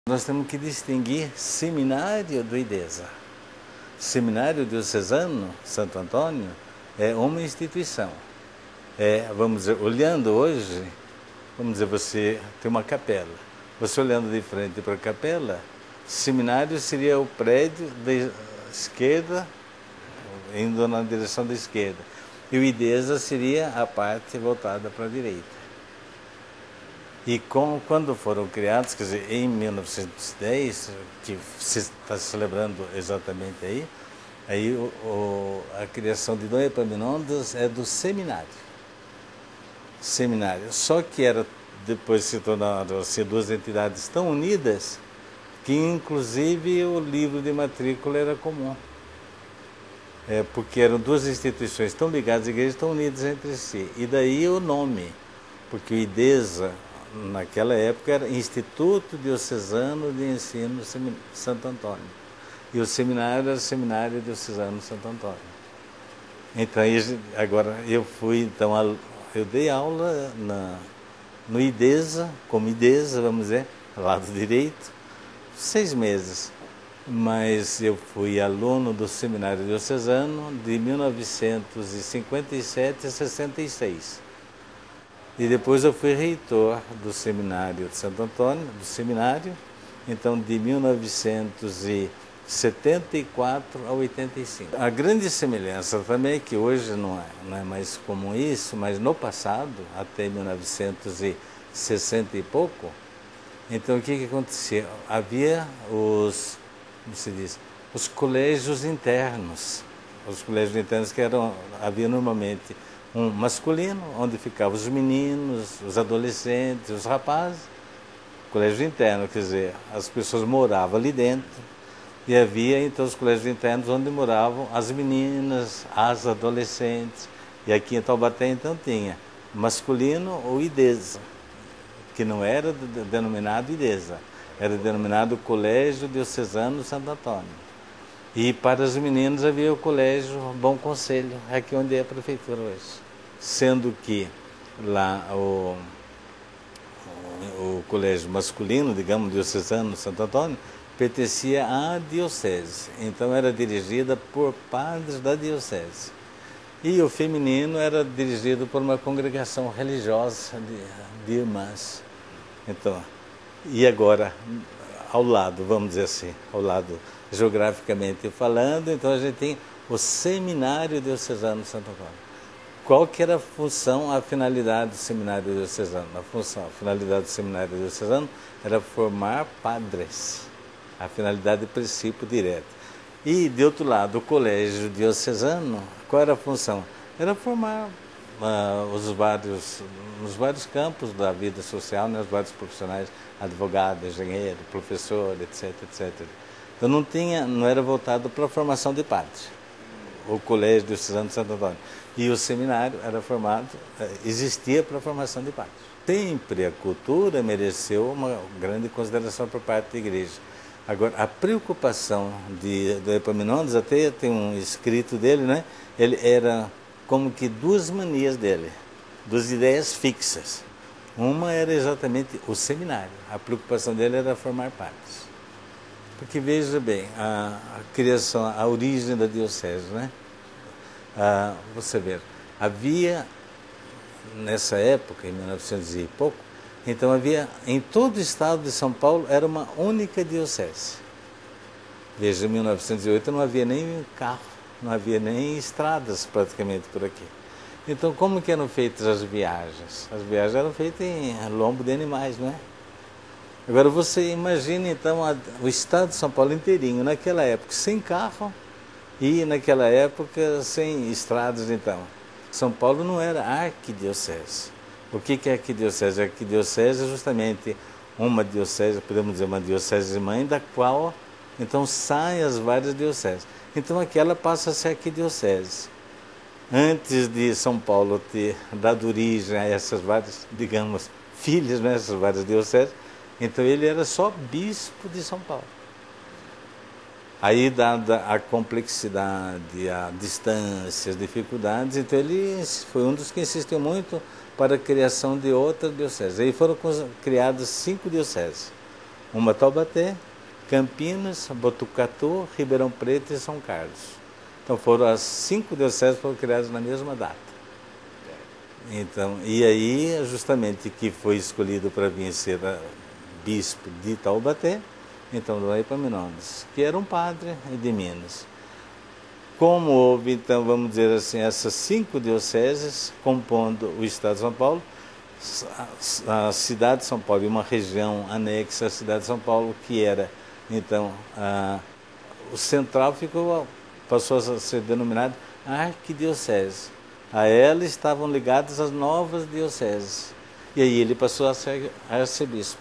Nós temos que distinguir seminário do IDESA. Seminário Diocesano Santo Antônio é uma instituição. Vamos dizer, olhando hoje, vamos dizer, você tem uma capela. Você olhando de frente para a capela, seminário seria o prédio da esquerda, indo na direção da esquerda. E o IDESA seria a parte voltada para a direita. E quando foram criados, quer dizer, em 1910, que se está celebrando exatamente aí a criação de Dom Epaminondas é do seminário. Seminário. Só que depois se tornaram assim, duas entidades tão unidas que inclusive o livro de matrícula era comum. Porque eram duas instituições tão ligadas à igreja, tão unidas entre si. E daí o nome, porque o IDESA, naquela época, era Instituto Diocesano de Ensino Santo Antônio. E o seminário era Seminário Diocesano Santo Antônio. Então, agora eu dei aula no IDESA, como IDESA, vamos dizer, lado direito, 6 meses. Mas eu fui aluno do Seminário Diocesano de 1957 a 66. E depois eu fui reitor do Seminário de Santo Antônio, então de 1974 a 85. A grande semelhança também é que hoje não é mais comum isso, mas no passado, até 1960 e pouco, então o que acontecia? Havia os colégios internos. Os colégios internos havia normalmente um masculino, onde ficavam os meninos, os adolescentes, os rapazes. Colégio interno, quer dizer, as pessoas moravam ali dentro. E havia então os colégios internos onde moravam as meninas, as adolescentes. E aqui em Taubaté então tinha masculino ou IDESA, que não era denominado IDESA, era denominado Colégio Diocesano Santo Antônio. E para os meninos havia o Colégio Bom Conselho, aqui onde é a prefeitura hoje. Sendo que lá o colégio masculino, digamos, Diocesano Santo Antônio, pertencia à diocese. Então era dirigida por padres da diocese. E o feminino era dirigido por uma congregação religiosa de irmãs. Então, e agora, ao lado, vamos dizer assim, ao lado geograficamente falando, então a gente tem o Seminário Diocesano Santo Antônio. Qual que era a função, a finalidade do Seminário Diocesano? A finalidade do Seminário Diocesano era formar padres. A finalidade de princípio direto. E, de outro lado, o Colégio Diocesano, qual era a função? Era formar nos vários campos da vida social, né, os vários profissionais, advogado, engenheiro, professor, etc, etc. Então não era voltado para a formação de padres, o Colégio Diocesano de Santo Antônio. E o seminário era existia para a formação de padres. Sempre a cultura mereceu uma grande consideração por parte da igreja. Agora, a preocupação do Epaminondas, até tem um escrito dele, né? Ele era como que duas manias dele, duas ideias fixas. Uma era exatamente o seminário. A preocupação dele era formar padres. Porque veja bem, a criação, a origem da diocese, né? Você vê, havia nessa época, em 1900 e pouco, então havia em todo o estado de São Paulo era uma única diocese. Veja, em 1908 não havia nem carro, não havia nem estradas praticamente por aqui. Então como que eram feitas as viagens? As viagens eram feitas em lombo de animais, não é? Agora você imagine então o estado de São Paulo inteirinho, naquela época, sem carro e naquela época sem estradas. Então, São Paulo não era arquidiocese. O que é arquidiocese? A arquidiocese é justamente uma diocese, podemos dizer uma diocese mãe, da qual então saem as várias dioceses. Então aquela passa a ser arquidiocese. Antes de São Paulo ter dado origem a essas várias, digamos, filhas, né, essas várias dioceses, então ele era só bispo de São Paulo. Aí, dada a complexidade, a distância, as dificuldades, então ele foi um dos que insistiu muito para a criação de outra diocese. Aí foram criadas 5 dioceses. uma Taubaté, Campinas, Botucatu, Ribeirão Preto e São Carlos. Então foram as 5 dioceses que foram criadas na mesma data. Então, e aí, justamente, que foi escolhido para vir ser bispo de Taubaté, então do Epaminondas, que era um padre de Minas. Como houve, então, vamos dizer assim, essas 5 dioceses compondo o estado de São Paulo, a cidade de São Paulo e uma região anexa à cidade de São Paulo, que era, então, o central passou a ser denominado arquidiocese. A ela estavam ligadas as novas dioceses. E aí ele passou a ser arcebispo.